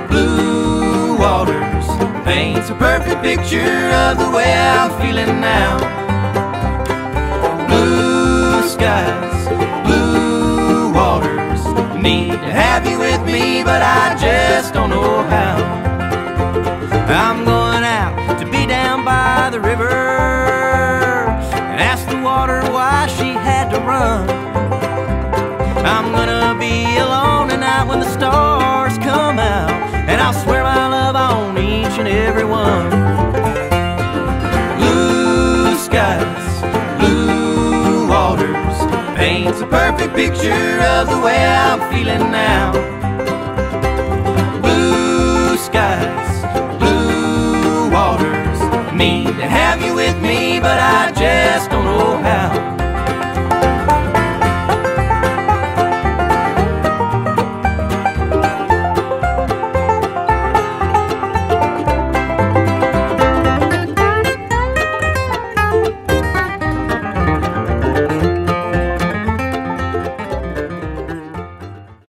Blue waters paints a perfect picture of the way I'm feeling now. Blue skies, blue waters, need to have you with me, but I just don't know how. I'm going out to be down by the river and ask the water why she had to run. I'm gonna be alone tonight when the stars come out, and I'll swear my love on each and every one. Blue skies, blue waters, paints a perfect picture of the way I'm feeling now. Blue skies, blue waters, need to have you with me, but I just don't know